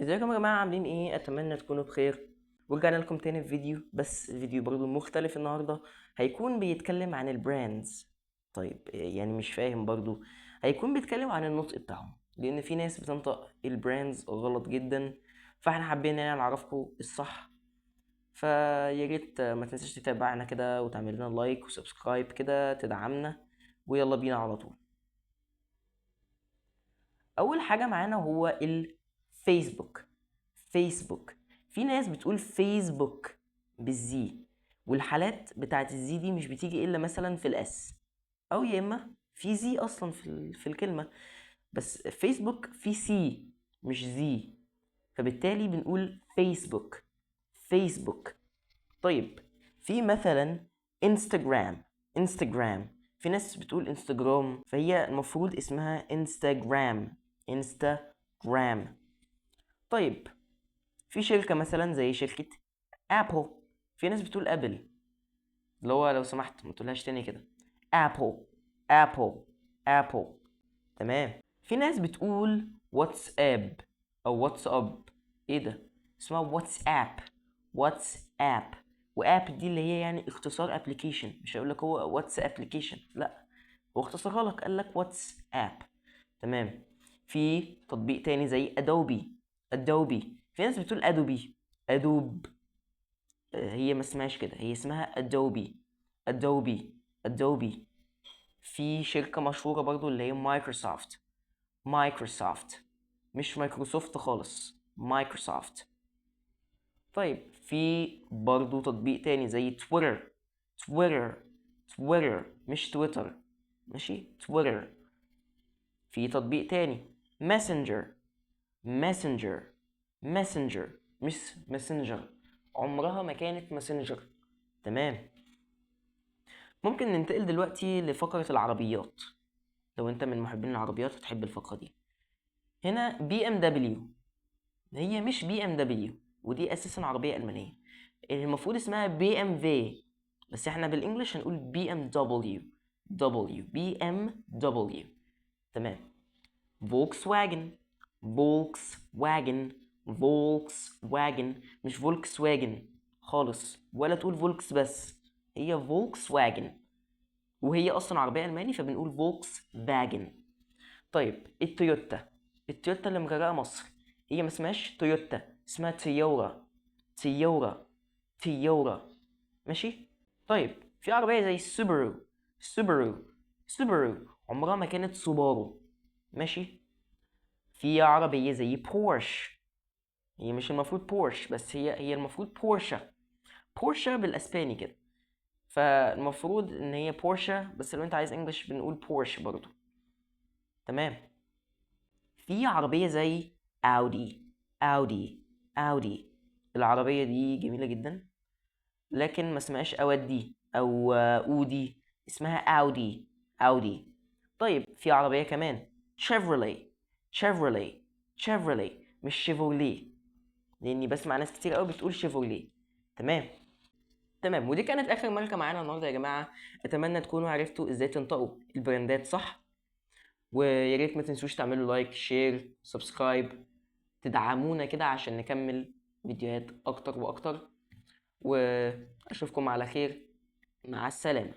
ازيكم يا جماعة عاملين ايه؟ اتمنى تكونوا بخير. ورجعنا لكم تاني في فيديو، بس الفيديو برضو مختلف النهاردة. هيكون بيتكلم عن البراندز. طيب يعني مش فاهم برضو. هيكون بيتكلم عن النطق بتاعهم، لان في ناس بتنطق البراندز غلط جدا. فاحنا حابين اننا نعرفكم الصح. فيا ريت ما تنساش تتابعنا كده وتعمل لنا لايك وسبسكرايب كده تدعمنا. ويلا بينا على طول. اول حاجة معانا هو الفيسبوك. فيسبوك. في ناس بتقول فيسبوك بالزي، والحالات بتاعت الزي دي مش بتيجي الا مثلا في الاس، او يا اما في زي اصلا في الكلمة. بس فيسبوك في سي مش زي، فبالتالي بنقول فيسبوك. فيسبوك. طيب في مثلا انستجرام. انستجرام. في ناس بتقول انستجرام، فهي المفروض اسمها انستجرام. انستجرام. طيب في شركة مثلا زي شركة ابل. في ناس بتقول ابل، اللي هو لو سمحت ما تقولهاش تاني كده. ابل. ابل. ابل. تمام. في ناس بتقول واتساب او واتساب. ايه ده؟ اسمها واتساب. واتساب. واب دي اللي هي يعني اختصار ابلكيشن، مش هقول لك هو واتس ابلكيشن، لا، هو اختصرها لك قال لك واتساب. تمام. في تطبيق تاني زي ادوبي. ادوبي. في ناس بتقول ادوبي. ادوب. هي ما اسمهاش كده، هي اسمها ادوبي. ادوبي. ادوبي. في شركة مشهورة برضو اللي هي مايكروسوفت. مايكروسوفت. مش مايكروسوفت خالص، مايكروسوفت. طيب في برضو تطبيق تاني زي تويتر. تويتر. تويتر مش تويتر. ماشي، تويتر. في تطبيق تاني ماسنجر. ماسنجر. ماسنجر مش ماسنجر، عمرها ما كانت ماسنجر. تمام. ممكن ننتقل دلوقتي لفقرة العربيات. لو انت من محبين العربيات هتحب الفقرة دي. هنا بي ام دبليو. هي مش بي ام دبليو، ودي اساسا عربية المانية. المفروض اسمها بي ام في، بس احنا بالانجلش هنقول بي ام دبليو. دبليو. بي ام دبليو. تمام. فولكس واجن. فولكس واجن. فولكس واجن مش فولكس واجن خالص، ولا تقول فولكس بس. هي فولكس واجن، وهي اصلا عربيه الماني فبنقول فولكس فاجن. طيب التويوتا. التويوتا اللي مغرقه مصر، هي ما اسمهاش تويوتا، اسمها تيورا. تيورا. تيورا. ماشي. طيب في عربيه زي السوبرو. سوبرو. سوبرو عمرها ما كانت سوبارو. ماشي. في عربيه زي بورش. هي مش المفروض بورش، بس هي المفروض بورشا. بورشا بالاسباني كده، فالمفروض ان هي بورشا، بس لو انت عايز انجلش بنقول بورش برضو. تمام. في عربية زي اودي. اودي. اودي. العربية دي جميلة جدا، لكن ما اسمهاش اودي او اودي، اسمها اودي. اودي. طيب في عربية كمان شيفرولي. شيفرولي. شيفرولي مش شيفولي، لاني بسمع ناس كتير قوي بتقول شيفولي. تمام. تمام. ودي كانت اخر ماركة معانا النهارده يا جماعة. اتمنى تكونوا عرفتوا ازاي تنطقوا البراندات صح. ويا ريت ما تنسوش تعملوا لايك شير سبسكرايب، تدعمونا كده عشان نكمل فيديوهات اكتر واكتر. واشوفكم على خير. مع السلامة.